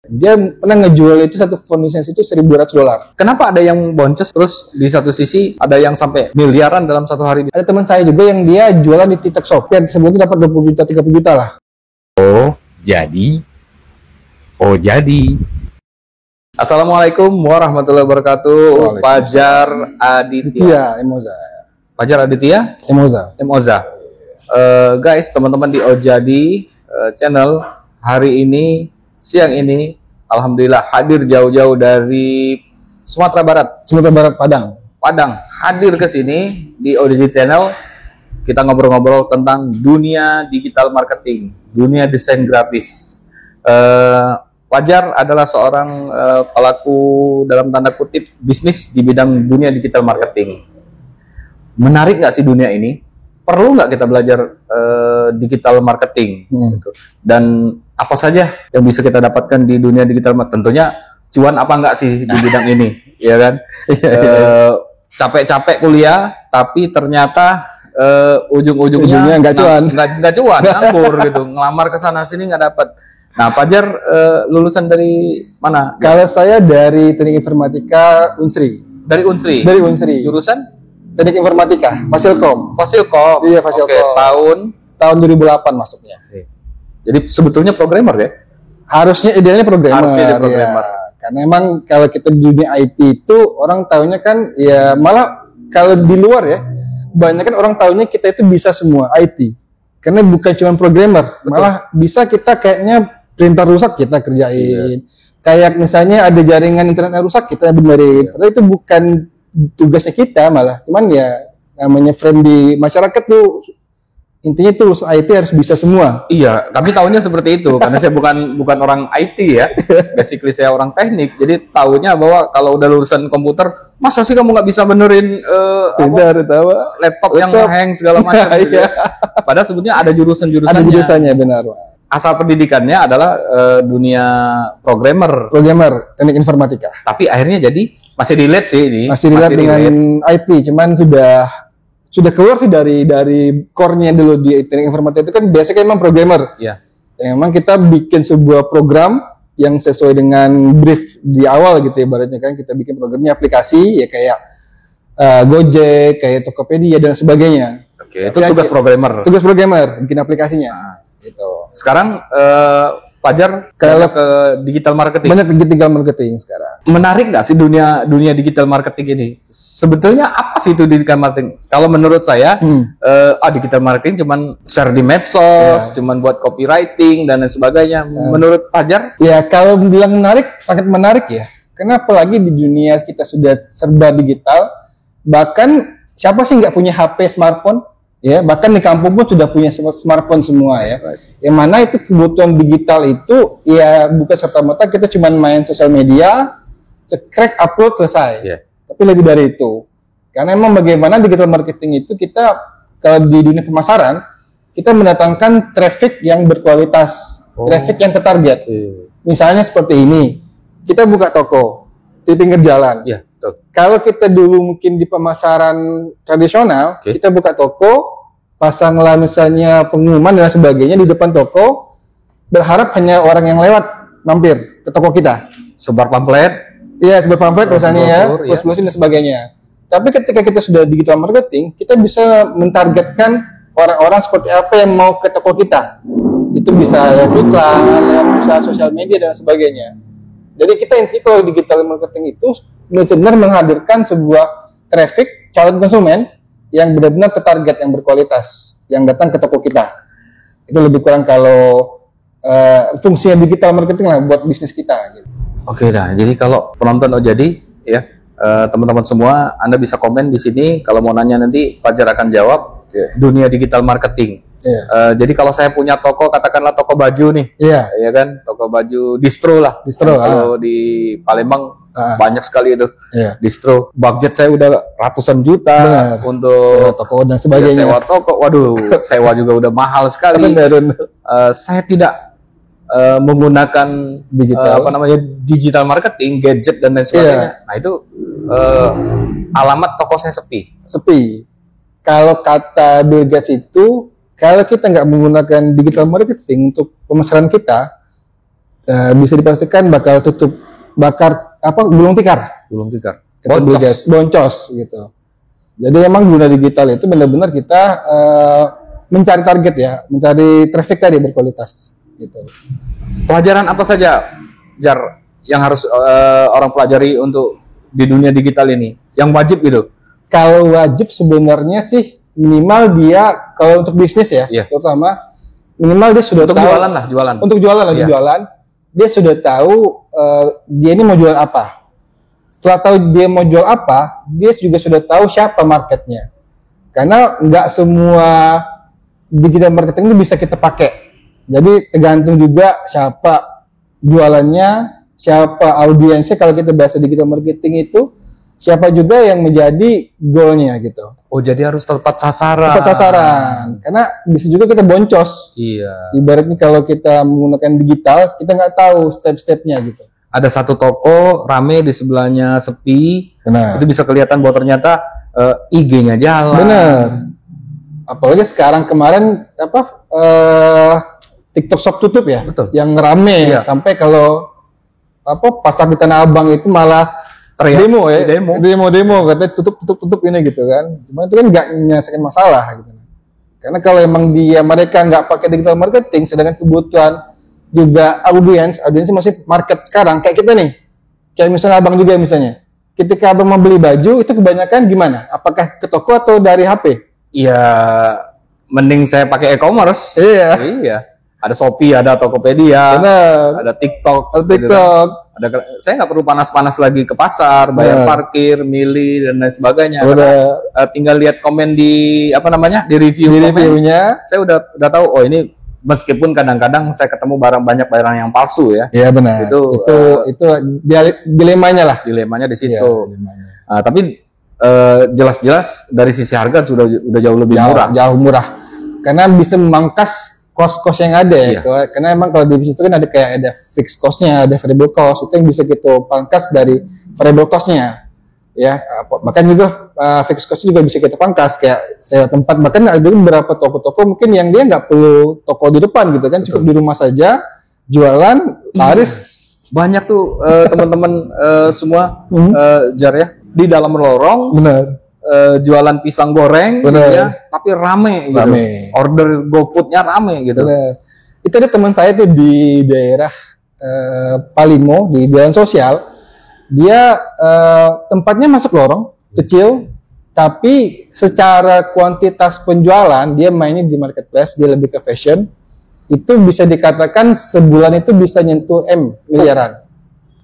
Dia pernah ngejual itu satu phone business itu $1.200. Kenapa ada yang boncos terus di satu sisi ada yang sampai miliaran dalam satu hari? Ada teman saya juga yang dia jualan di TikTok Shop. Yang sebelum itu dapat 20 juta, 30 juta lah. Jadi. Assalamualaikum warahmatullahi wabarakatuh. Fajar Aditya. Fajar Aditya Emoza. Guys, teman-teman di Ojadi channel hari ini, siang ini, alhamdulillah hadir jauh-jauh dari Sumatera Barat, Padang, hadir ke sini di Ojadi channel. Kita ngobrol-ngobrol tentang dunia digital marketing, dunia desain grafis. Fajar adalah seorang pelaku dalam tanda kutip bisnis di bidang dunia digital marketing. Menarik nggak sih dunia ini? Perlu nggak kita belajar digital marketing? Gitu. Dan apa saja yang bisa kita dapatkan di dunia digital marketing? Tentunya cuan apa nggak sih di bidang ini, ya kan? Capek-capek kuliah, tapi ternyata ujung-ujungnya nggak cuan, nganggur gitu. Ngelamar ke sana sini nggak dapat. Nah, Fajar lulusan dari mana? Kalau saya dari Teknik Informatika Unsri. Dari Unsri. Jurusan Teknik Informatika, Fasilkom. Iya, Fasilkom. Oke, tahun 2008 masuknya. Jadi sebetulnya programmer ya? Harusnya idealnya programmer. Ya. Karena emang kalau kita di dunia IT itu orang tahunya kan ya, malah kalau di luar ya, banyak kan orang tahunya kita itu bisa semua IT. Karena bukan cuma programmer, malah bisa kita kayaknya printer rusak kita kerjain. Kayak misalnya ada jaringan internet rusak kita benerin. Padahal itu bukan tugasnya kita, malah cuman ya namanya frame di masyarakat tuh intinya tuh IT harus bisa semua. Iya, kami tahunya seperti itu karena saya bukan orang IT ya, basically saya orang teknik. Jadi tahunya bahwa kalau udah lulusan komputer, masa sih kamu nggak bisa benerin laptop yang hang segala macam. Gitu. Padahal sebetulnya ada jurusannya. Ada jurusannya, benar. Asal pendidikannya adalah dunia programmer, teknik informatika. Tapi akhirnya jadi masih relate sih ini. Masih relate dengan IT, cuman sudah keluar sih dari core-nya dulu di teknik informatika itu kan biasanya kan memang programmer. Iya. Yang memang kita bikin sebuah program yang sesuai dengan brief di awal gitu ya, ibaratnya kan kita bikin programnya aplikasi ya kayak Gojek, kayak Tokopedia dan sebagainya. Oke, itu tugas programmer. Tugas programmer bikin aplikasinya. Gitu. Sekarang Fajar kalau ke digital marketing. Banyak digital marketing sekarang. Menarik nggak sih dunia digital marketing ini? Sebetulnya apa sih itu digital marketing? Kalau menurut saya, digital marketing cuman share di medsos, cuman buat copywriting dan lain sebagainya. Menurut Fajar? Ya kalau bilang menarik, sangat menarik ya. Karena apalagi di dunia kita sudah serba digital, bahkan siapa sih nggak punya HP smartphone? Ya, bahkan di kampung pun sudah punya smartphone semua ya. Yang mana itu kebutuhan digital itu ya bukan serta-merta kita cuma main sosial media, cekrek, upload, selesai. Tapi lebih dari itu. Karena emang bagaimana digital marketing itu kita kalau di dunia pemasaran, kita mendatangkan traffic yang berkualitas, traffic yang tertarget. Misalnya seperti ini, kita buka toko di pinggir jalan. Kalau kita dulu mungkin di pemasaran tradisional, kita buka toko, pasanglah misalnya pengumuman dan sebagainya di depan toko, berharap hanya orang yang lewat mampir ke toko kita. Sebar pamflet. Iya, sebar pamflet misalnya ya, dan sebagainya. Tapi ketika kita sudah digital marketing, kita bisa mentargetkan orang-orang seperti apa yang mau ke toko kita. Itu bisa lewat iklan, bisa sosial media dan sebagainya. Jadi kita intinya kalau digital marketing itu benar-benar menghadirkan sebuah traffic calon konsumen yang benar-benar tertarget, yang berkualitas, yang datang ke toko kita. Itu lebih kurang kalau fungsinya digital marketing lah buat bisnis kita. Gitu. Oke, nah jadi kalau penonton Ojadi ya teman-teman semua, Anda bisa komen di sini kalau mau nanya nanti Fajar akan jawab dunia digital marketing. Jadi kalau saya punya toko, katakanlah toko baju nih, ya kan, toko baju distro lah. Kalau di Palembang banyak sekali itu distro. Budget saya udah ratusan juta untuk sewa toko dan sebagainya. Sewa toko, waduh, sewa juga udah mahal sekali. Saya tidak menggunakan digital marketing, gadget dan lain sebagainya. Nah itu alamat toko saya sepi. Kalau kata Bill Gates itu, kalau kita nggak menggunakan digital marketing untuk pemasaran kita, bisa dipastikan bakal gulung tikar. Boncos gitu. Jadi emang dunia digital itu benar-benar kita mencari target ya, mencari traffic tadi berkualitas gitu. Pelajaran apa saja, Jar, yang harus orang pelajari untuk di dunia digital ini? Yang wajib gitu? Kalau wajib sebenarnya sih minimal dia kalau untuk bisnis ya, terutama minimal dia sudah untuk tahu jualan. Untuk jualan dia sudah tahu dia ini mau jual apa. Setelah tahu dia mau jual apa, dia juga sudah tahu siapa marketnya. Karena nggak semua digital marketing itu bisa kita pakai. Jadi tergantung juga siapa jualannya, siapa audiensnya. Kalau kita bahasa digital marketing itu, siapa juga yang menjadi goalnya gitu. Oh, jadi harus tepat sasaran. Tepat sasaran. Karena bisa juga kita boncos. Iya. Ibaratnya kalau kita menggunakan digital, kita nggak tahu step-stepnya gitu. Ada satu toko rame, di sebelahnya sepi. Benar. Itu bisa kelihatan bahwa ternyata IG-nya jalan. Benar. Apalagi sekarang kemarin TikTok Shop tutup ya. Betul. Yang rame sampai kalau pasar di Tanah Abang itu malah demo katanya tutup ini gitu kan. Cuma itu kan nggak menyelesaikan masalah gitu. Karena kalau emang mereka nggak pakai digital marketing, sedangkan kebutuhan juga audiensnya masih market sekarang kayak kita nih, kayak misalnya abang juga misalnya, ketika abang mau beli baju itu kebanyakan gimana? Apakah ke toko atau dari HP? Iya, mending saya pakai e-commerce. Iya. Ada Shopee, ada Tokopedia, ada TikTok. Saya nggak perlu panas-panas lagi ke pasar, bayar parkir, milih dan lain sebagainya. Tinggal lihat komen di di reviewnya. Saya udah tahu. Oh, ini meskipun kadang-kadang saya ketemu banyak barang yang palsu ya. Iya benar. Itu dilemanya lah. Dilemanya di situ. Ya, tapi jelas-jelas dari sisi harga sudah jauh lebih murah. Jauh murah. Karena bisa memangkas cost yang ada ya. Karena emang kalau di bisnis itu kan ada fixed cost-nya, ada variable cost. Itu yang bisa kita pangkas dari variable cost-nya. Ya, bahkan juga fixed cost juga bisa kita pangkas kayak sewa tempat. Bahkan ada beberapa toko-toko mungkin yang dia nggak perlu toko di depan gitu kan, cukup di rumah saja jualan laris. Banyak tuh teman-teman semua Jar ya di dalam lorong jualan pisang goreng ya, tapi rame gitu. Order GoFood-nya rame gitu. Itu ada teman saya tuh di daerah Palimo di jalan sosial. Dia tempatnya masuk lorong kecil, tapi secara kuantitas penjualan dia mainnya di marketplace, dia lebih ke fashion. Itu bisa dikatakan sebulan itu bisa nyentuh miliaran.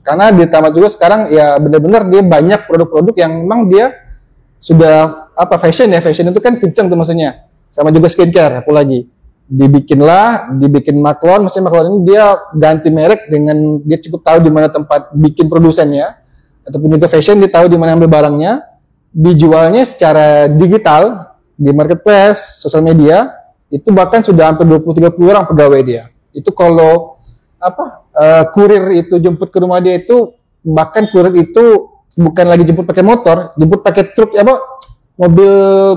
Karena ditambah juga sekarang ya benar-benar dia banyak produk-produk yang memang dia sudah fashion itu kan kenceng tuh maksudnya. Sama juga skincare, apalagi dibikin maklon, maksudnya maklon ini dia ganti merek dengan dia cukup tahu di mana tempat bikin produsennya, ataupun juga fashion dia tahu di mana ambil barangnya, dijualnya secara digital di marketplace, sosial media, itu bahkan sudah hampir 20-30 orang pegawai dia. Itu kalau kurir itu jemput ke rumah dia itu, bahkan kurir itu bukan lagi jemput pakai motor, jemput pakai truk mobil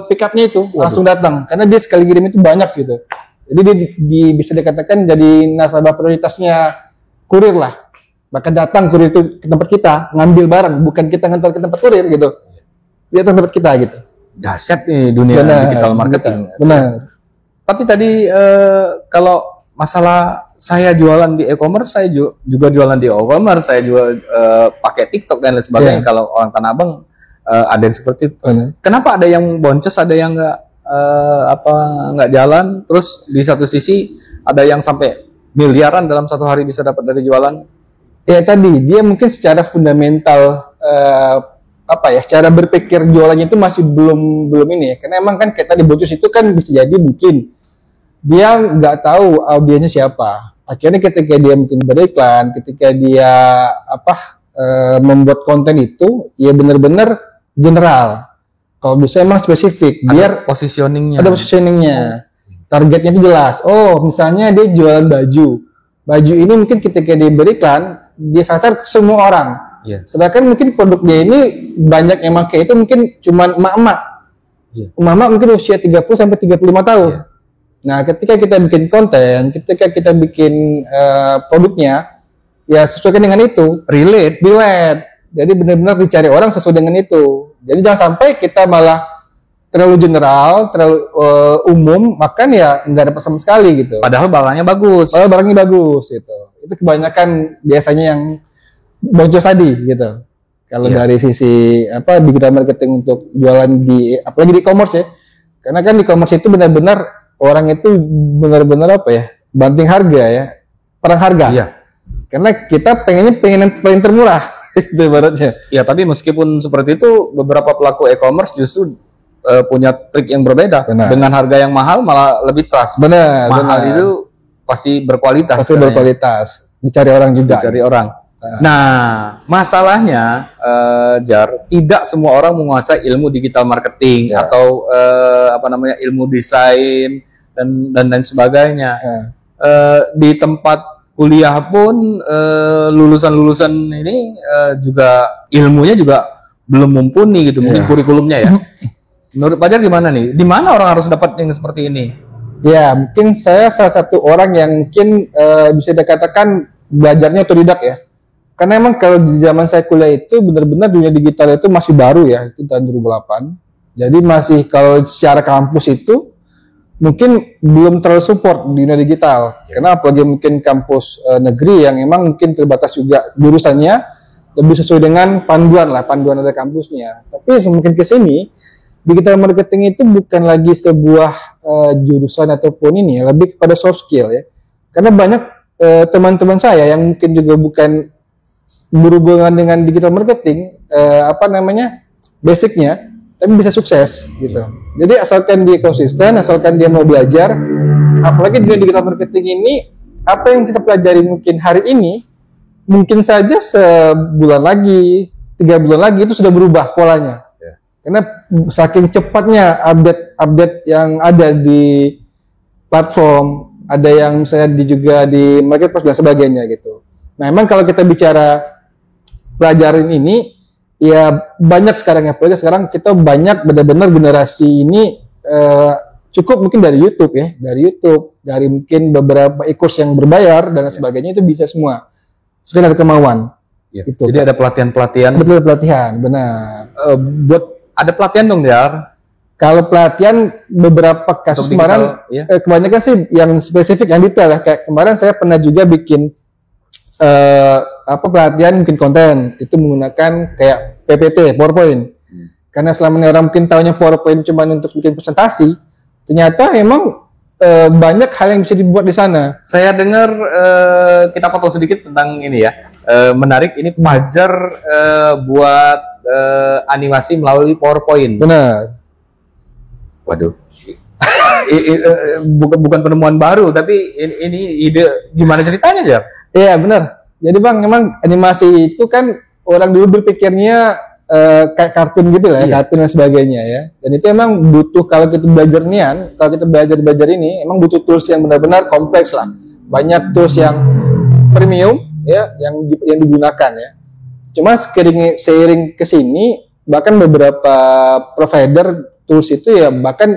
pickupnya itu langsung datang, karena dia sekali kirim itu banyak gitu. Jadi bisa dikatakan jadi nasabah prioritasnya kurir lah. Bahkan datang kurir itu ke tempat kita ngambil barang, bukan kita ngantar ke tempat kurir gitu. Dia tempat kita gitu. Dahsyat nih dunia digital marketing. Benar. Tapi tadi kalau masalah saya jualan di e-commerce, saya juga jualan di e-commerce, saya juga pakai TikTok dan lain sebagainya. Kalau orang Tanah Abang ada yang seperti itu. Kenapa ada yang boncos, ada yang nggak jalan, terus di satu sisi ada yang sampai miliaran dalam satu hari bisa dapat dari jualan? Ya tadi dia mungkin secara fundamental cara berpikir jualannya itu masih belum ini ya, karena emang kan kayak tadi boncos itu kan bisa jadi mungkin dia nggak tahu audiensnya siapa. Akhirnya ketika dia mungkin beriklan, ketika dia membuat konten itu ya benar-benar general. Kalau bisa emang spesifik, biar positioningnya. Ada positioningnya. Targetnya itu jelas. Oh, misalnya dia jualan baju. Baju ini mungkin ketika dia berikan, dia sasar ke semua orang. Sedangkan mungkin produk dia ini banyak yang pakai itu mungkin cuma emak-emak. Emak-emak mungkin usia 30 sampai 35 tahun. Nah, ketika kita bikin konten, ketika kita bikin produknya, ya sesuaikan dengan itu, relate. Jadi benar-benar dicari orang sesuai dengan itu. Jadi jangan sampai kita malah terlalu general, terlalu umum, makan ya nggak dapat sama sekali gitu. Padahal barangnya bagus. Gitu. Itu kebanyakan biasanya yang boncos tadi gitu. Kalau dari sisi digital marketing untuk jualan apalagi di e-commerce ya. Karena kan di e-commerce itu benar-benar orang itu benar-benar banting harga ya, perang harga. Iya. Karena kita pengen yang paling termurah itu ibaratnya. Ya, tapi meskipun seperti itu, beberapa pelaku e-commerce justru punya trik yang berbeda. Benar. Dengan harga yang mahal malah lebih trust. Mahal itu pasti berkualitas. Dicari orang juga. Nah, masalahnya Jar, tidak semua orang menguasai ilmu digital marketing atau ilmu desain dan lain sebagainya. Di tempat kuliah pun lulusan ini juga ilmunya juga belum mumpuni gitu, mungkin kurikulumnya ya. Menurut Fajar gimana nih? Di mana orang harus dapat yang seperti ini? Ya, mungkin saya salah satu orang yang mungkin bisa dikatakan belajarnya otodidak ya. Karena emang kalau di zaman saya kuliah itu benar-benar dunia digital itu masih baru ya, itu tahun 2008. Jadi masih kalau secara kampus itu mungkin belum terlalu support di dunia digital. Karena apalagi mungkin kampus negeri yang emang mungkin terbatas juga jurusannya, lebih sesuai dengan panduan dari kampusnya. Tapi semakin ke sini digital marketing itu bukan lagi sebuah jurusan ataupun ini ya, lebih kepada soft skill ya. Karena banyak teman-teman saya yang mungkin juga bukan berhubungan dengan digital marketing, basicnya, tapi bisa sukses gitu. Jadi asalkan dia konsisten, asalkan dia mau belajar, apalagi di digital marketing ini, apa yang kita pelajari mungkin hari ini, mungkin saja sebulan lagi, 3 bulan lagi itu sudah berubah polanya. Karena saking cepatnya update yang ada di platform, ada yang saya juga di marketplace dan sebagainya gitu. Nah, memang kalau kita bicara pelajaran ini, ya banyak sekarang ya. Apalagi sekarang kita banyak benar-benar generasi ini cukup mungkin dari YouTube ya, dari mungkin beberapa e-course yang berbayar dan sebagainya itu bisa semua. Sekedar kemauan. Ya. Itu. Jadi ada pelatihan-pelatihan. Betul, pelatihan, benar. Ada pelatihan dong, Jar? Kalau pelatihan beberapa kasus kemarin, kebanyakan sih yang spesifik, yang detail ya. Kayak kemarin saya pernah juga bikin pelatihan mungkin konten itu menggunakan kayak PPT, PowerPoint. Karena selama ini orang mungkin tahunya PowerPoint cuma untuk bikin presentasi, ternyata emang banyak hal yang bisa dibuat di sana. Saya dengar kita potong sedikit tentang ini ya. Menarik, ini Fajar buat animasi melalui PowerPoint. Benar. Waduh. Bukan penemuan baru, tapi ini ide gimana ceritanya, Jar? Iya, benar. Jadi Bang, memang animasi itu kan orang dulu berpikirnya kayak kartun gitu lah, kartun dan sebagainya ya. Dan itu emang butuh, kalau kita belajar nian, kalau kita belajar ini, emang butuh tools yang benar-benar kompleks lah. Banyak tools yang premium ya, yang digunakan ya. Cuma seiring ke sini, bahkan beberapa provider tools itu ya, bahkan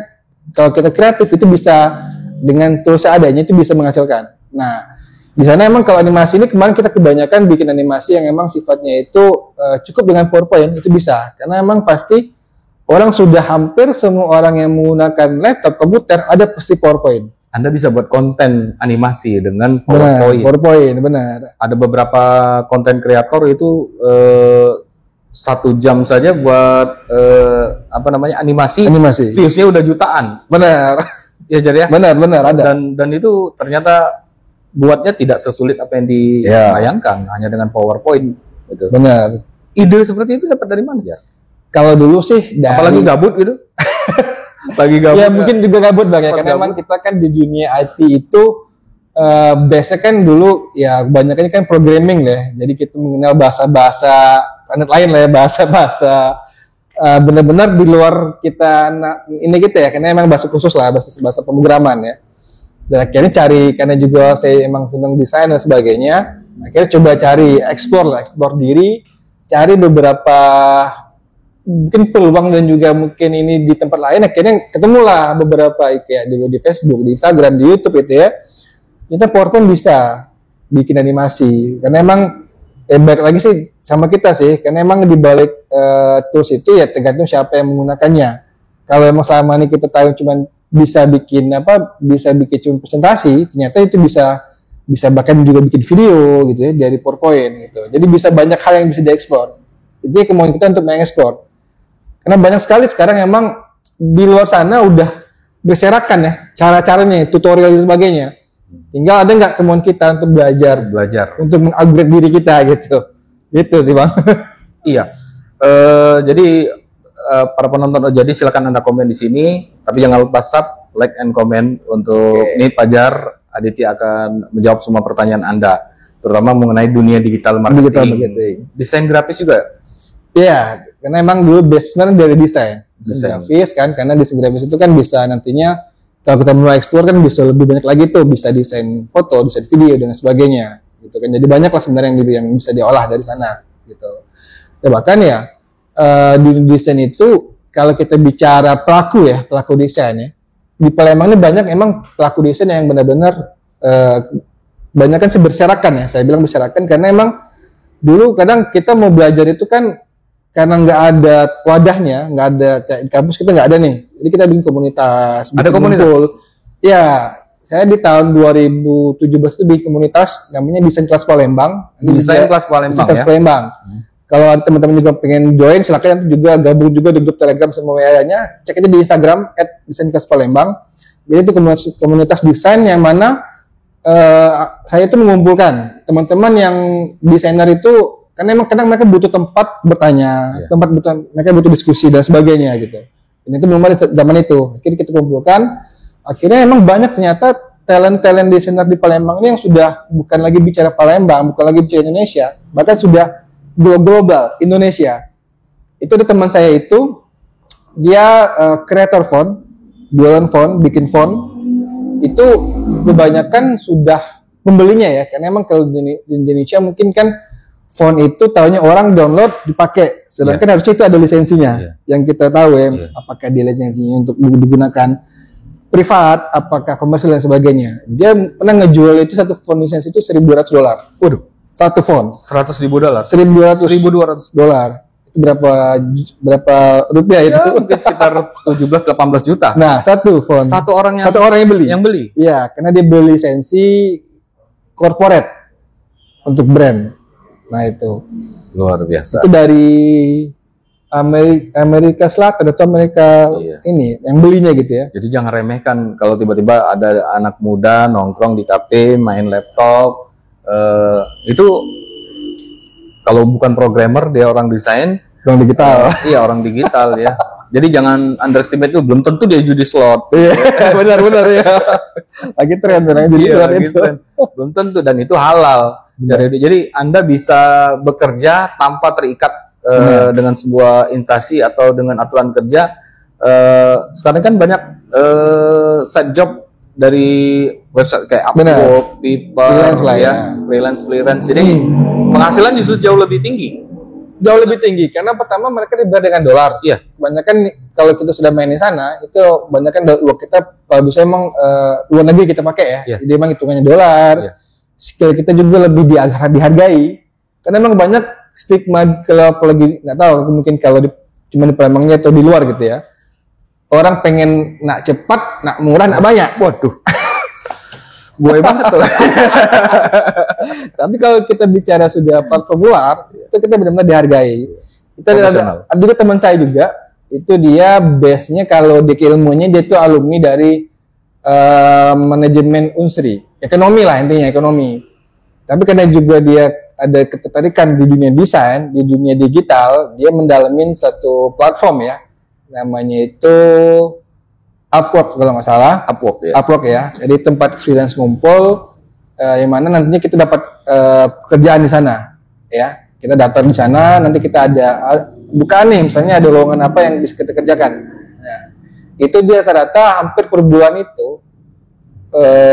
kalau kita kreatif itu bisa dengan tools seadanya itu bisa menghasilkan. Nah, di sana emang kalau animasi ini kemarin kita kebanyakan bikin animasi yang emang sifatnya itu cukup dengan PowerPoint itu bisa, karena emang pasti orang sudah hampir semua orang yang menggunakan laptop komputer ada pasti PowerPoint. Anda bisa buat konten animasi dengan PowerPoint. PowerPoint, benar. Ada beberapa konten kreator itu 1 jam saja buat animasi. Viewsnya udah jutaan. Benar. Ya, jadi ya. Benar ada. Dan itu ternyata buatnya tidak sesulit apa yang dibayangkan, hanya dengan PowerPoint. Gitu. Benar. Ide seperti itu dapat dari mana ya? Kalau dulu sih apalagi gabut gitu. Lagi gabut. Ya mungkin juga gabut Bang ya, karena memang kita kan di dunia IT itu biasanya kan dulu ya kebanyakan kan programming ya. Jadi kita mengenal bahasa-bahasa planet lain lah ya, bahasa-bahasa benar-benar di luar kita ini kita ya, karena emang bahasa khusus lah, bahasa pemrograman ya. Dan akhirnya karena juga saya emang senang desain dan sebagainya, akhirnya coba cari explore diri, cari beberapa mungkin peluang dan juga mungkin ini di tempat lain, akhirnya ketemulah beberapa kayak dulu di Facebook, di Instagram, di YouTube itu ya. Kita PowerPoint bisa. bikin animasi. Karena emang balik lagi sih sama kita sih, karena emang di balik tools itu ya tergantung siapa yang menggunakannya. Kalau emang selama ini kita tahu cuman bisa bikin cuma presentasi, ternyata itu bisa bahkan juga bikin video gitu ya dari PowerPoint gitu. Jadi bisa banyak hal yang bisa diekspor. Jadi kemauan kita untuk mengekspor. Karena banyak sekali sekarang emang di luar sana udah berserakan ya cara-caranya, tutorial dan sebagainya. Tinggal ada nggak kemauan kita untuk belajar untuk mengupgrade diri kita gitu sih Bang. Iya. Jadi para penonton jadi silakan Anda komen di sini, tapi jangan lupa like and comment untuk ini Fajar Aditya akan menjawab semua pertanyaan Anda, terutama mengenai dunia digital marketing. Desain grafis juga. Iya, karena emang dulu basement dari desain grafis kan, karena desain grafis itu kan bisa nantinya kalau kita mulai explore kan bisa lebih banyak lagi tuh, bisa desain foto, desain video dan sebagainya gitu kan. Jadi banyak lah sebenarnya yang bisa diolah dari sana gitu. Ya, bahkan ya di desain itu kalau kita bicara pelaku desain ya, di Palembang ini banyak emang pelaku desain yang benar-benar banyak kan berserakan ya, saya bilang berserakan karena emang dulu kadang kita mau belajar itu kan karena nggak ada wadahnya, nggak ada kayak di kampus kita nggak ada nih, jadi kita bikin komunitas. Ada komunitas? Ya, saya di tahun 2017 itu bikin komunitas namanya Desain Kelas Palembang. Desain Kelas Palembang. Kalau ada teman-teman juga pengen join, silakan nanti juga gabung juga di grup Telegram sama WA-nya. Cek aja di Instagram @desainkelas_palembang. Jadi itu komunitas desain yang mana saya itu mengumpulkan teman-teman yang desainer itu, karena emang kadang mereka butuh tempat bertanya, mereka butuh diskusi dan sebagainya gitu. Ini itu belum ada zaman itu. Akhirnya kita kumpulkan. Akhirnya emang banyak ternyata talent desainer di Palembang ini yang sudah bukan lagi bicara Palembang, bukan lagi bicara Indonesia, bahkan sudah global Indonesia. Itu ada teman saya itu, dia kreator font, jualan font, bikin font. Itu kebanyakan sudah pembelinya ya, karena emang kalau di Indonesia mungkin kan font itu tahunya orang download dipakai, sedangkan harusnya itu ada lisensinya. Yang kita tahu ya, apakah dia lisensinya untuk digunakan privat, apakah komersial dan sebagainya. Dia pernah ngejual itu satu font lisensi itu $1.200. Waduh, satu font $100.000. $1.200. Itu berapa rupiah itu? Ya, mungkin sekitar 17-18 juta. Nah, satu font. Satu orang yang beli. Iya, karena dia beli lisensi corporate untuk brand. Nah, itu luar biasa. Itu dari Amerika Selatan atau Amerika ini yang belinya gitu ya. Jadi jangan remehkan kalau tiba-tiba ada anak muda nongkrong di kafe main laptop, itu kalau bukan programmer dia orang desain, orang digital. Iya, orang digital ya. Jadi jangan underestimate itu, belum tentu dia judi slot. Iya, benar ya. Lagi tren tren. Belum tentu, dan itu halal. Jadi Anda bisa bekerja tanpa terikat dengan sebuah instansi atau dengan aturan kerja. Sekarang kan banyak side job dari website kayak Upwork, People, freelance. Jadi penghasilan justru jauh lebih tinggi. Karena pertama mereka dibayar dengan dolar. Iya. Kebanyakan kalau kita sudah main di sana itu kebanyakan uang kita kalau bisa emang luar negeri kita pakai ya. Jadi emang hitungannya dolar. Skill kita juga lebih dihargai. Karena emang banyak stigma kalau apalagi nggak tahu mungkin kalau cuma di Palembangnya atau di luar gitu ya. Orang pengen nak cepat, nak murah, nak banyak. Waduh. Gue banget tuh. Tapi kalau kita bicara sudah populer, itu kita benar-benar dihargai. Kita ada juga teman saya juga, itu dia base-nya kalau di ilmunya dia itu alumni dari manajemen Unsri, ekonomi lah intinya ekonomi. Tapi karena juga dia ada ketertarikan di dunia desain, di dunia digital, dia mendalamin satu platform ya, namanya itu Upwork kalau nggak salah. Upwork ya. Jadi tempat freelance ngumpul, yang mana nantinya kita dapat pekerjaan di sana, ya. Kita daftar di sana, nanti kita ada bukaan nih, misalnya ada lowongan apa yang bisa kita kerjakan. Nah, itu dia rata-rata hampir per bulan itu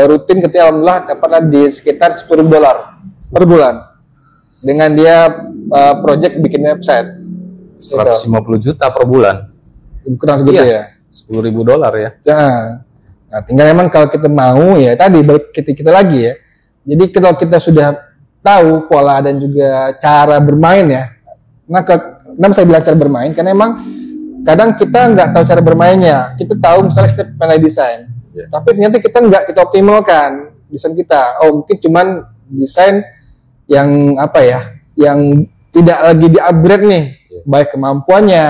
rutin ketika alhamdulillah dapatlah di sekitar $10 per bulan. Dengan dia project bikin website. $150 juta per bulan. Kurang segitu ya. $10.000 ya. Nah, tinggal emang kalau kita mau ya tadi balik kita lagi ya. Jadi kalau kita sudah tahu pola dan juga cara bermain ya, kenapa saya bilang cara bermain? Karena emang kadang kita nggak tahu cara bermainnya. Kita tahu misalnya kita pandai desain, tapi ternyata kita nggak kita optimalkan desain kita. Oh mungkin cuman desain yang apa ya, yang tidak lagi di-upgrade nih, baik kemampuannya,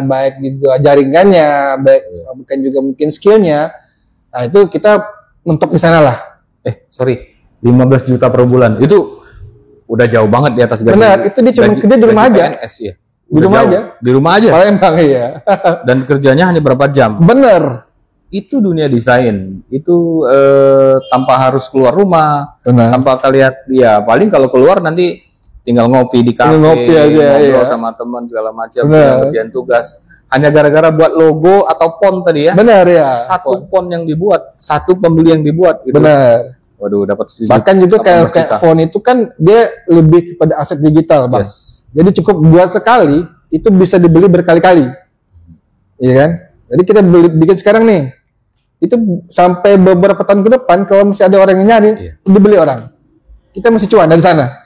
baik juga jaringannya, baik bukan juga mungkin skillnya. Nah itu kita mentok di sana lah. Sorry, 15 juta per bulan itu udah jauh banget di atas gaji. Benar, itu dia cuma kerja di rumah aja. PNS, ya. Di rumah aja. Di rumah aja. Palembang ya. Dan kerjanya hanya berapa jam. Bener. Itu dunia desain. Itu tanpa harus keluar rumah. Benar. Tanpa kalian, ya paling kalau keluar nanti tinggal ngopi di kafe, ngobrol sama teman segala macam, kerjaan tugas. Hanya gara-gara buat logo atau font tadi ya. Benar ya. Satu font yang dibuat, satu pembeli yang dibuat. Gitu. Benar. Waduh, dapat bahkan juga kayak font itu kan dia lebih kepada aset digital, Bang. Yes. Jadi cukup buat sekali itu bisa dibeli berkali-kali. Iya kan? Jadi kita bikin sekarang nih. Itu sampai beberapa tahun ke depan kalau masih ada orang yang nyari, dibeli orang. Kita masih cuan dari sana.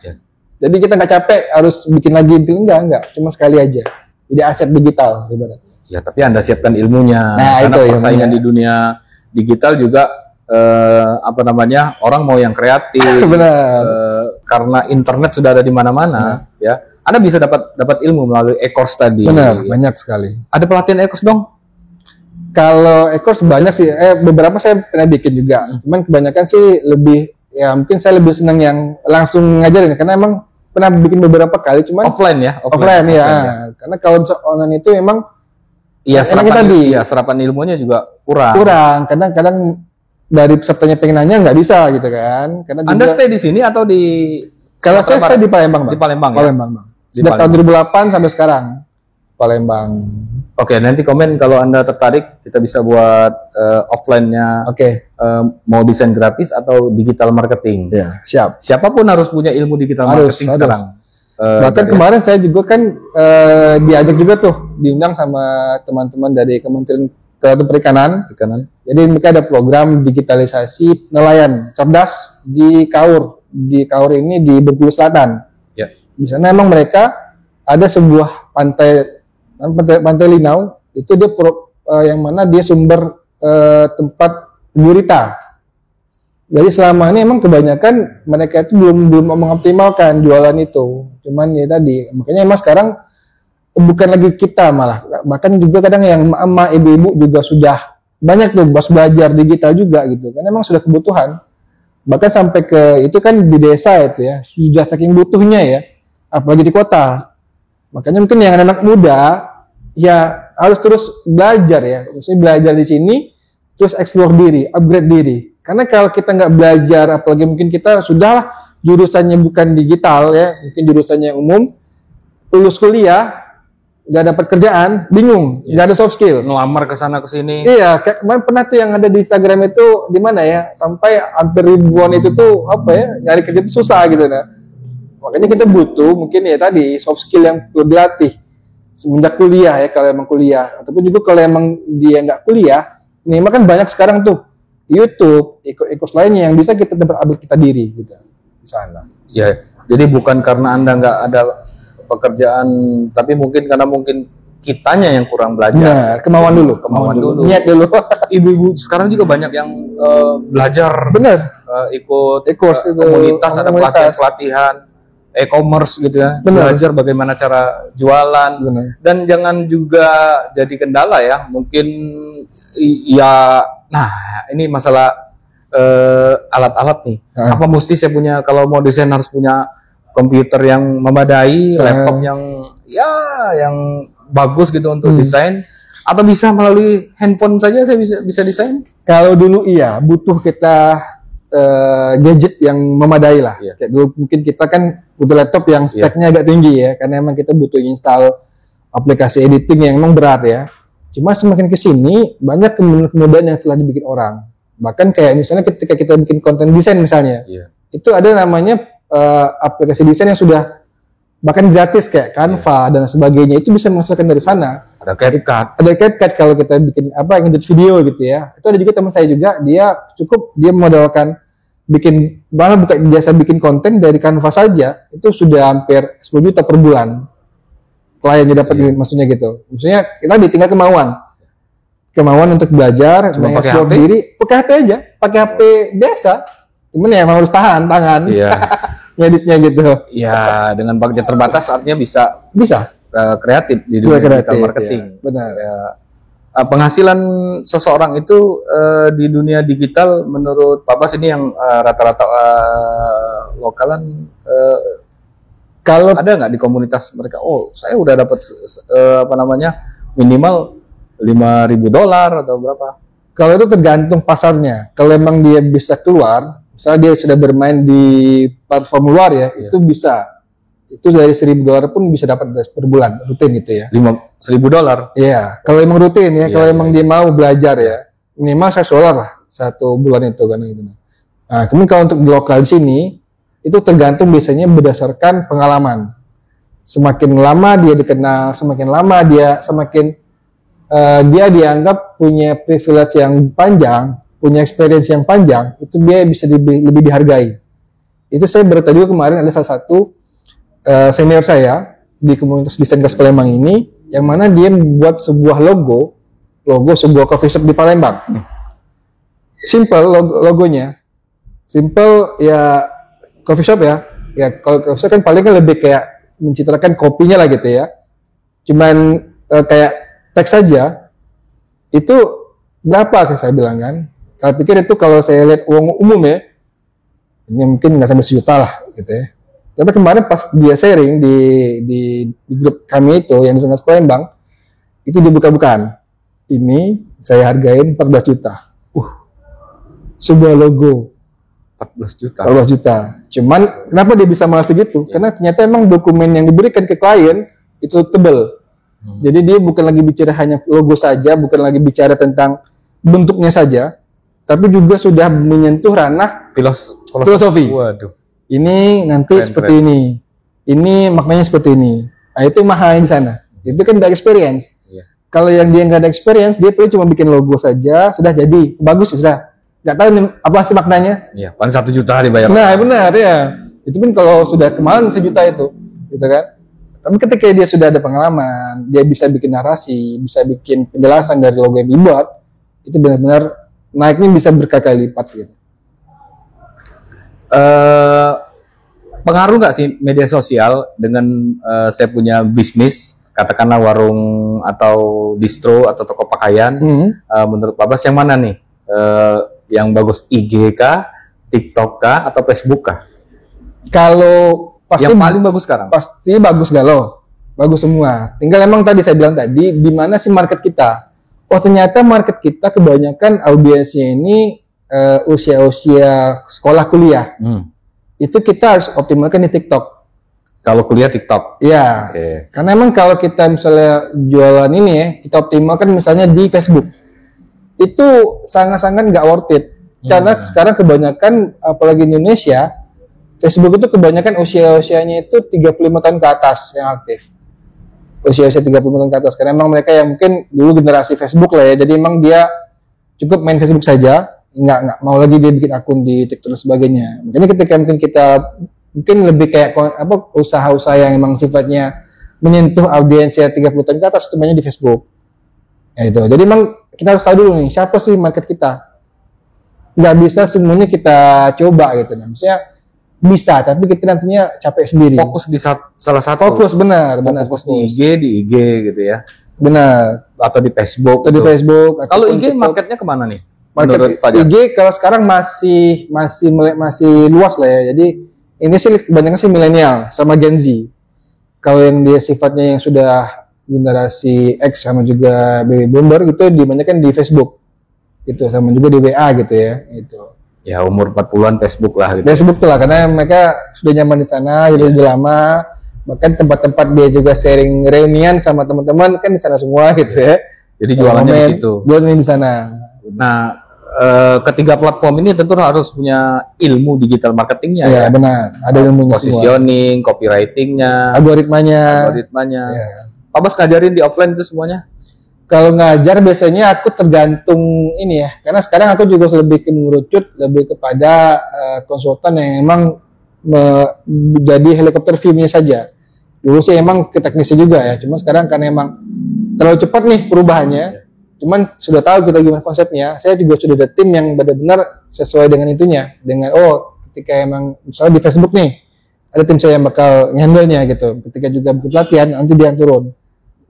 Jadi kita nggak capek harus bikin lagi, enggak, cuma sekali aja. Jadi aset digital ibarat. Ya, tapi Anda siapkan ilmunya. Nah, karena itu persaingan di dunia digital juga orang mau yang kreatif. Benar. Karena internet sudah ada di mana-mana, ya. Anda bisa dapat ilmu melalui e-course tadi. Benar, banyak sekali. Ada pelatihan e-course dong? Kalau e-course banyak sih, beberapa saya pernah bikin juga. Cuman kebanyakan sih lebih, ya mungkin saya lebih senang yang langsung ngajarin, karena emang pernah bikin beberapa kali, cuman offline ya. Ya. Karena kalau online itu emang serapan ilmunya juga kurang. Kadang-kadang dari pesertanya pengen nanya nggak bisa gitu kan. Karena Anda stay di sini atau di? Kalau saya stay di Palembang, Bang. Di Palembang, Palembang, Bang. Sejak tahun 2008 sampai sekarang, Palembang. Oke, nanti komen kalau Anda tertarik, kita bisa buat offline-nya. Mau desain grafis atau digital marketing. Ya, siap. Siapapun harus punya ilmu digital marketing sekarang. Bahkan kemarin saya juga kan diajak juga tuh, diundang sama teman-teman dari Kementerian Perikanan. Jadi mereka ada program digitalisasi nelayan cerdas di Kaur. Di Kaur ini di Bengkulu Selatan. Ya. Di sana emang mereka ada sebuah pantai Linau. Itu dia yang mana dia sumber tempat gurita. Jadi selama ini emang kebanyakan mereka itu belum mengoptimalkan jualan itu. Cuman ya tadi, makanya emang sekarang bukan lagi kita malah, bahkan juga kadang yang emak ibu-ibu juga sudah banyak tuh belajar digital juga gitu kan, emang sudah kebutuhan. Bahkan sampai ke itu kan di desa itu ya sudah saking butuhnya ya, apalagi di kota. Makanya mungkin yang anak muda ya harus terus belajar ya, maksudnya belajar di sini terus explore diri, upgrade diri. Karena kalau kita nggak belajar, apalagi mungkin kita sudah jurusannya bukan digital ya, mungkin jurusannya umum, lulus kuliah nggak dapat kerjaan, bingung, nggak ada soft skill, ngelamar ke sana ke sini. Iya, kayak kemarin pernah tuh yang ada di Instagram itu di mana ya, sampai hampir ribuan itu tuh apa ya, nyari kerja itu susah gitu nah. Makanya kita butuh mungkin ya tadi soft skill yang perlu dilatih semenjak kuliah ya, kalau emang kuliah, ataupun juga kalau emang dia nggak kuliah, ini kan banyak sekarang tuh YouTube, ikut lainnya yang bisa kita upgrade kita diri gitu di sana. Ya, jadi bukan karena Anda nggak ada pekerjaan, tapi mungkin karena kitanya yang kurang belajar. Nah, kemauan dulu, niat dulu. Ibu-ibu sekarang juga banyak yang belajar. Bener. Ikut komunitas, ada pelatihan e-commerce gitu ya. Bener. Belajar bagaimana cara jualan. Bener. Dan jangan juga jadi kendala ya. Mungkin ya, nah ini masalah alat-alat nih. Apa mesti saya punya, kalau mau desain harus punya komputer yang memadai, laptop yang bagus gitu untuk desain, atau bisa melalui handphone saja saya bisa desain? Kalau dulu iya, butuh kita gadget yang memadai lah. Kayak dulu mungkin kita kan butuh laptop yang speknya agak tinggi ya, karena emang kita butuh install aplikasi editing yang emang berat ya. Cuma semakin ke sini banyak kemudahan yang telah dibikin orang. Bahkan kayak misalnya ketika kita bikin konten desain misalnya, itu ada namanya aplikasi desain yang sudah bahkan gratis kayak Canva dan sebagainya, itu bisa menghasilkan dari sana. Ada CapCut. Ada CapCut kalau kita bikin ngedit video gitu ya. Itu ada juga teman saya juga, dia modalkan malah buka jasa bikin konten dari Canva saja itu sudah hampir 10 juta per bulan kliennya dapat. Maksudnya gitu, maksudnya kita ditinggal kemauan untuk belajar, mengeksplor diri, pakai HP aja, pakai HP biasa, cuman ya emang harus tahan tangan, ngeditnya gitu. Ya, dengan budget terbatas artinya bisa kreatif di dunia digital marketing. Ya, benar. Ya. Penghasilan seseorang itu di dunia digital menurut Pak Bas ini yang rata-rata lokalan, kalau ada nggak di komunitas mereka? Oh, saya udah dapat minimal $5.000 atau berapa? Kalau itu tergantung pasarnya. Kalau emang dia bisa keluar, misalnya dia sudah bermain di platform luar ya, itu bisa. Itu dari $1.000 pun bisa dapat per bulan, rutin gitu ya. $1.000? Iya, kalau emang rutin ya, kalau emang dia mau belajar ya, minimal $100 lah satu bulan itu kan gitu. Nah, kemudian kalau untuk di lokal di sini, itu tergantung biasanya berdasarkan pengalaman. Semakin lama dia dikenal, semakin lama dia dianggap punya privilege yang panjang, punya experience yang panjang, itu dia bisa lebih dihargai. Itu saya baru tadi kemarin ada salah satu senior saya di komunitas desain gas Palembang ini, yang mana dia membuat sebuah logo sebuah coffee shop di Palembang. Simple logonya, simple ya, coffee shop ya. Ya kalau coffee shop kan paling kan lebih kayak mencitrakan kopinya lah gitu ya. Cuman kayak teks saja, itu berapa saya bilang kan? Saya pikir itu kalau saya lihat uang umum ya, ini mungkin nggak sampai $1 juta lah gitu ya. Tapi kemarin pas dia sharing di grup kami itu yang di Mas Palembang, itu dibuka-bukaan. Ini saya hargain 14 juta. Sebuah logo 14 juta. 14 juta. Cuman kenapa dia bisa mahal segitu? Karena ternyata emang dokumen yang diberikan ke klien itu tebal. Jadi dia bukan lagi bicara hanya logo saja, bukan lagi bicara tentang bentuknya saja, tapi juga sudah menyentuh ranah filosofi. Waduh. Ini nanti seperti ini. Ini maknanya seperti ini. Nah, itu mahal di sana. Itu kan udah experience. Kalau yang dia nggak ada experience, dia perlu cuma bikin logo saja, sudah jadi. Bagus sudah. Nggak tahu nih apa sih maknanya. Iya, paling 1 juta dibayar. Nah, benar ya. Itu pun kalau sudah kemarin 1 juta itu. Gitu kan. Tapi ketika dia sudah ada pengalaman, dia bisa bikin narasi, bisa bikin penjelasan dari logo yang dibuat, itu benar-benar naiknya bisa berkali-kali lipat gitu. Pengaruh nggak sih media sosial dengan saya punya bisnis, katakanlah warung atau distro atau toko pakaian? Menurut Pak Bas yang mana nih? Yang bagus IG kah, TikTok kah, atau Facebook kah? Kalau pasti yang paling bagus sekarang? Pasti bagus galau, bagus semua. Tinggal emang tadi saya bilang tadi, di mana sih market kita? Oh ternyata market kita kebanyakan audiensnya ini usia-usia sekolah kuliah. Itu kita harus optimalkan di TikTok. Kalau kuliah TikTok? Iya. Karena emang kalau kita misalnya jualan ini ya, kita optimalkan misalnya di Facebook. Itu sangat-sangat nggak worth it. Karena sekarang kebanyakan, apalagi di Indonesia, Facebook itu kebanyakan usia-usianya itu 35 tahun ke atas yang aktif. Usia-usia 35 tahun ke atas. Karena emang mereka yang mungkin dulu generasi Facebook lah ya. Jadi emang dia cukup main Facebook saja. Nggak mau lagi dia bikin akun di TikTok dan sebagainya. Makanya ketika mungkin lebih kayak usaha-usaha yang emang sifatnya menyentuh audiensnya 30 tahun ke atas, itu mainnya di Facebook. Ya itu. Jadi emang kita harus tahu dulu nih, siapa sih market kita. Nggak bisa semuanya kita coba gitu. Maksudnya bisa, tapi kita nantinya capek sendiri. Fokus di salah satu. Fokus, benar. Fokus di IG gitu ya. Benar. Atau di Facebook. Di Facebook. Kalau IG marketnya kemana nih? Market IG kalau sekarang masih luas lah ya. Jadi ini sih kebanyakan sih milenial sama Gen Z. Kalau yang dia sifatnya yang sudah generasi X sama juga baby boomer itu dibanyakan di Facebook. Gitu, sama juga di WA gitu ya. Itu. Ya umur 40-an Facebook lah gitu. Facebook tuh lah, karena mereka sudah nyaman di sana, jadi udah lama. Bahkan tempat-tempat dia juga sharing reunian sama teman-teman kan di sana semua gitu ya. Jadi jualannya di situ. Jualannya di sana. Nah, ketiga platform ini tentu harus punya ilmu digital marketingnya ya. Benar, ada ilmunya positioning, semua. Copywritingnya, algoritmanya. Ya. Pak Bas ngajarin di offline itu semuanya? Kalau ngajar biasanya aku tergantung ini ya, karena sekarang aku juga lebih ke mengerucut, lebih kepada konsultan yang emang menjadi helikopter view-nya saja. Dulu sih emang ke teknisnya juga ya, cuma sekarang karena emang terlalu cepat nih perubahannya, cuman sudah tahu kita gimana konsepnya, saya juga sudah ada tim yang benar-benar sesuai dengan itunya, dengan ketika emang misalnya di Facebook nih, ada tim saya yang bakal handle-nya gitu, ketika juga buku pelatihan, nanti dia yang turun.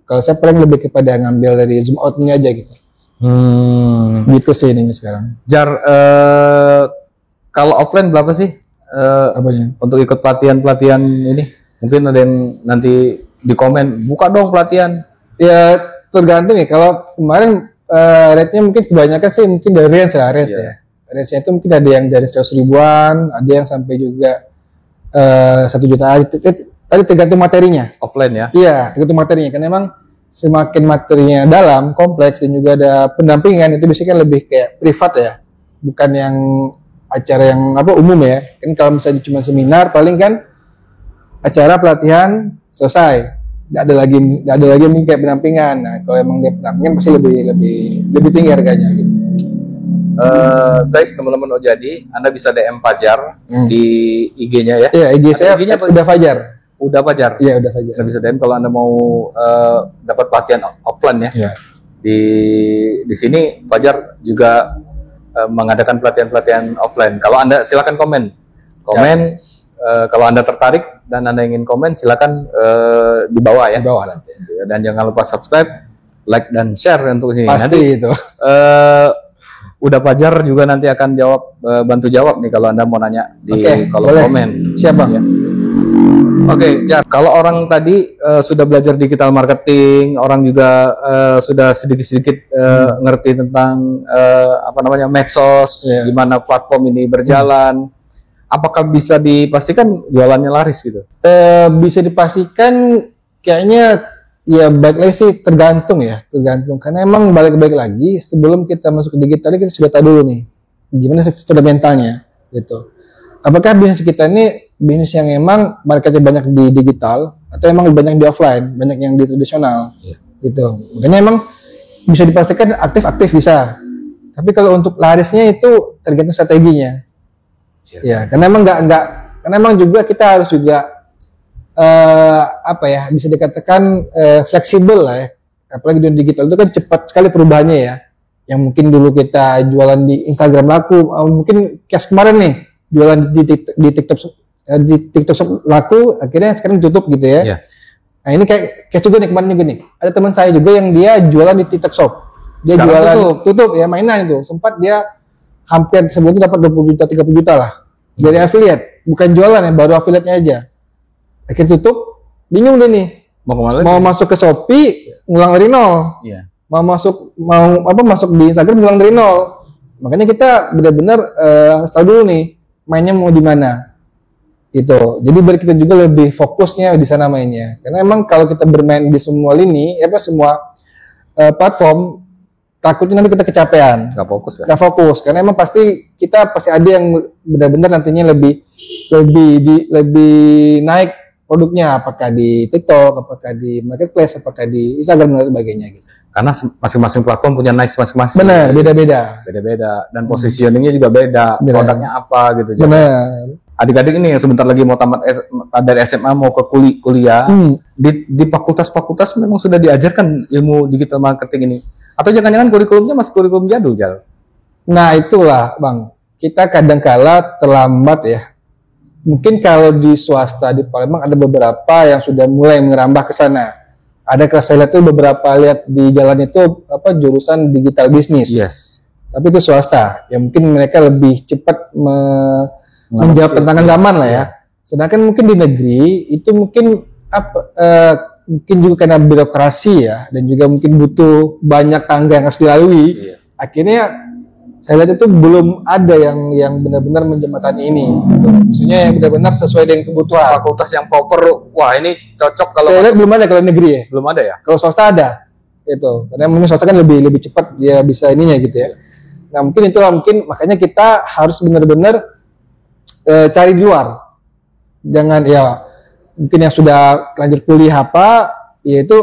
Kalau saya paling lebih kepada ngambil dari zoom out-nya aja gitu. Gitu sih ini sekarang. Jar, kalau offline berapa sih? Apanya? Untuk ikut pelatihan ini? Mungkin ada yang nanti di komen, buka dong pelatihan. Ya tergantung ya. Kalau kemarin rate-nya mungkin kebanyakan sih mungkin dari range ya. Range-nya itu mungkin ada yang dari 100 ribuan, ada yang sampai juga 1 juta. Tadi tergantung materinya. Offline ya? Iya, tergantung materinya. Karena memang semakin materinya dalam, kompleks, dan juga ada pendampingan, itu biasanya kan lebih kayak privat ya. Bukan yang acara yang umum ya. Kan kalau misalnya cuma seminar, paling kan acara pelatihan selesai. Nggak ada lagi mungkin kayak pendampingan. Nah, kalau emang dia pendampingan pasti lebih tinggi harganya gitu. Guys, teman-teman Ojadi, Anda bisa DM Fajar di IG-nya ya. Iya, IG saya IG-nya udah Fajar. Udah Fajar. Iya, udah Fajar. Anda bisa DM kalau Anda mau dapat pelatihan offline ya. Iya. Di sini Fajar juga mengadakan pelatihan offline. Kalau Anda silakan komen. Kalau Anda tertarik dan Anda ingin komen, silakan di bawah ya. Di bawah nanti. Dan jangan lupa subscribe, like dan share untuk sini. Pasti nanti itu. Udah Fajar juga nanti akan bantu jawab nih kalau Anda mau nanya di kolom komen. Siap Bang ya. Oke, Jar, kalau orang tadi sudah belajar digital marketing, orang juga sudah sedikit-sedikit ngerti tentang medsos, gimana platform ini berjalan. Apakah bisa dipastikan jualannya laris gitu? Bisa dipastikan kayaknya ya balik lagi sih tergantung karena emang balik lagi sebelum kita masuk ke digital kita sudah tahu dulu nih gimana fundamentalnya gitu. Apakah bisnis kita ini bisnis yang emang marketnya banyak di digital atau emang banyak di offline, banyak yang di tradisional gitu. Makanya emang bisa dipastikan aktif bisa. Tapi kalau untuk larisnya itu tergantung strateginya. Ya, karena emang karena emang juga kita harus juga bisa dikatakan fleksibel lah ya. Apalagi di digital itu kan cepat sekali perubahannya ya. Yang mungkin dulu kita jualan di Instagram laku, mungkin kayak kemarin nih jualan di TikTok Shop laku, akhirnya sekarang tutup gitu ya. Yeah. Nah ini kayak juga nih kemarin juga nih. Ada teman saya juga yang dia jualan di TikTok Shop. Dia sekarang jualan tutup ya, mainan itu. Sempat dia hampir sebelum itu dapat 20 juta, 30 juta lah. Dari affiliate, bukan jualan ya, baru affiliate-nya aja. Akhirnya tutup, bingung deh nih. Mau masuk ke Shopee, ngulang dari nol. Yeah. Mau masuk di Instagram ngulang dari nol. Makanya kita benar-benar tahu dulu nih mainnya mau di mana. Itu. Jadi biar kita juga lebih fokusnya di sana mainnya. Karena emang kalau kita bermain di semua lini, semua platform, takutnya nanti kita kecapean. Nggak fokus. Karena emang pasti kita ada yang benar-benar nantinya lebih naik produknya, apakah di TikTok, apakah di marketplace, apakah di Instagram dan sebagainya gitu. Karena masing-masing platform punya niche masing-masing. Benar, beda-beda dan positioningnya juga beda. Produknya apa gitu. Benar. Adik-adik ini yang sebentar lagi mau tamat dari SMA mau ke kuliah, di fakultas-fakultas memang sudah diajarkan ilmu digital marketing ini. Atau jangan-jangan kurikulumnya masih kurikulum jadul, Jal? Nah itulah Bang, kita kadang-kala terlambat ya. Mungkin kalau di swasta di Palembang ada beberapa yang sudah mulai merambah ke sana. Ada saya lihat tuh beberapa di jalan itu jurusan digital bisnis. Yes. Tapi itu swasta. Ya mungkin mereka lebih cepat menjawab tantangan zaman lah ya. Sedangkan mungkin di negeri itu mungkin mungkin juga karena birokrasi ya, dan juga mungkin butuh banyak tangga yang harus dilalui. Akhirnya saya lihat itu belum ada yang benar-benar menjembatani ini. Gitu. Maksudnya yang benar-benar sesuai dengan kebutuhan. Fakultas yang proper, wah ini cocok kalau. Saya lihat belum ada kalau negeri ya. Belum ada ya. Kalau swasta ada, itu. Karena mungkin swasta kan lebih cepat dia bisa ininya gitu ya. Nah mungkin itulah makanya kita harus benar-benar cari di luar. Jangan mungkin yang sudah lanjut kuliah ya itu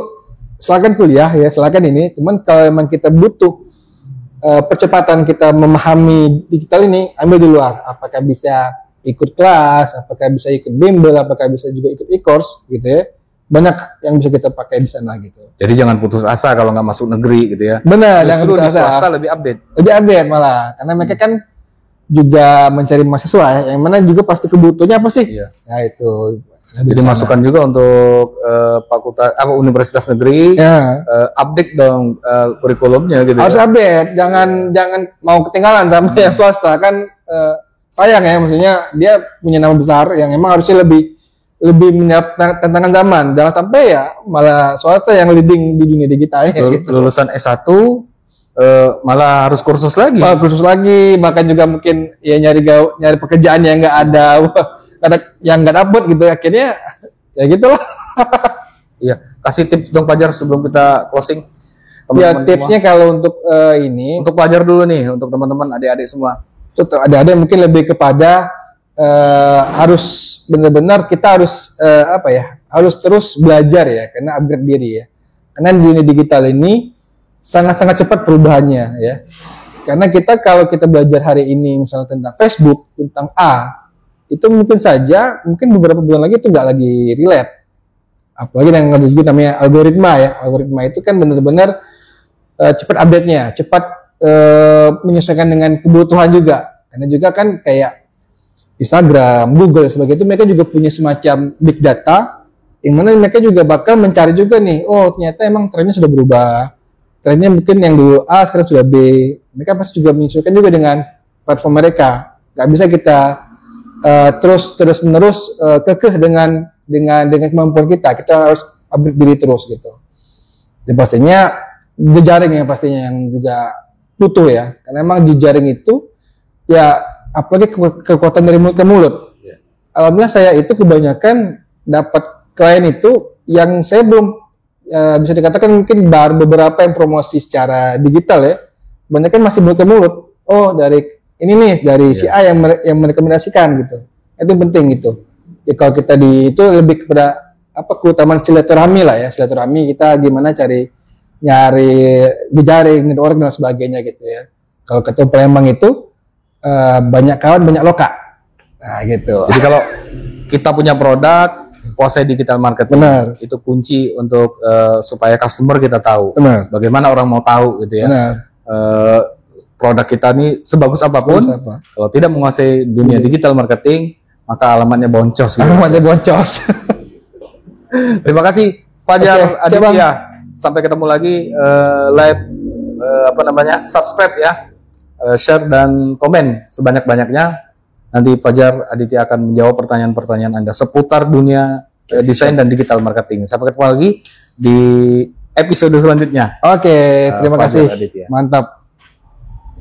silakan kuliah ya, silakan ini. Cuman kalau memang kita butuh percepatan kita memahami digital ini, ambil di luar. Apakah bisa ikut kelas, apakah bisa ikut bimbel, apakah bisa juga ikut e-course gitu ya. Banyak yang bisa kita pakai di sana gitu. Jadi jangan putus asa kalau nggak masuk negeri gitu ya. Benar, jangan putus asa. Swasta lebih update. Lebih update malah, karena mereka kan juga mencari mahasiswa ya, yang mana juga pasti kebutuhannya apa sih? Iya. Nah itu. Jadi masukan juga untuk fakultas universitas negeri, ya. Update dong kurikulumnya gitu. Harus update, jangan mau ketinggalan sama yang swasta kan. Sayang ya, maksudnya dia punya nama besar yang emang harusnya lebih menjawab tantangan zaman. Jangan sampai ya malah swasta yang leading di dunia digital ya, gitu. Lulusan S1 malah harus kursus lagi. Bahkan juga mungkin ya nyari pekerjaan yang nggak ada, yang nggak dapet gitu. Akhirnya ya gitulah. Iya, kasih tips dong Fajar sebelum kita closing. Ya tipsnya kalau untuk ini, untuk Fajar dulu nih, untuk teman-teman adik-adik semua. Ada mungkin lebih kepada harus benar-benar kita harus harus terus belajar ya, karena upgrade diri ya, karena di dunia digital ini sangat-sangat cepat perubahannya ya, karena kalau kita belajar hari ini misalnya tentang Facebook, tentang itu mungkin beberapa bulan lagi itu nggak lagi relate, apalagi yang juga namanya algoritma ya. Algoritma itu kan benar-benar cepat update-nya, cepat menyesuaikan dengan kebutuhan juga, karena juga kan kayak Instagram, Google sebagainya itu mereka juga punya semacam big data, yang mana mereka juga bakal mencari juga nih, oh ternyata emang trennya sudah berubah, trennya mungkin yang dulu A sekarang sudah B, mereka pasti juga menyesuaikan juga dengan platform mereka. Gak bisa kita terus menerus kekeh dengan kemampuan kita harus upgrade diri terus gitu. Dan pastinya jejaring yang pastinya yang juga butuh ya, karena emang jejaring itu ya apalagi kekuatan dari mulut ke mulut. Alhamdulillah saya itu kebanyakan dapat klien itu yang saya belum bisa dikatakan mungkin baru beberapa yang promosi secara digital ya, kebanyakan masih mulut ke mulut. Oh dari ini nih dari si A yang merekomendasikan gitu. Itu penting gitu. Ya kalau kita itu lebih kepada keutamaan silaturahmi lah ya, silaturahmi kita gimana nyari jejaring, network dan sebagainya gitu ya. Kalau ketemu Palembang itu banyak kawan, banyak loka. Nah gitu. Jadi kalau kita punya produk, kuasai digital marketing. Benar. Itu kunci untuk supaya customer kita tahu. Benar. Bagaimana orang mau tahu gitu ya. Benar. Produk kita ini sebagus apapun, kalau tidak menguasai dunia digital marketing, maka alamatnya boncos. Gitu. Alamatnya boncos. Terima kasih Fajar Aditya. Sampai ketemu lagi live subscribe ya, share dan komen sebanyak-banyaknya. Nanti Fajar Aditya akan menjawab pertanyaan-pertanyaan Anda seputar dunia desain dan digital marketing. Sampai ketemu lagi di episode selanjutnya. Oke, terima kasih. Aditya. Mantap.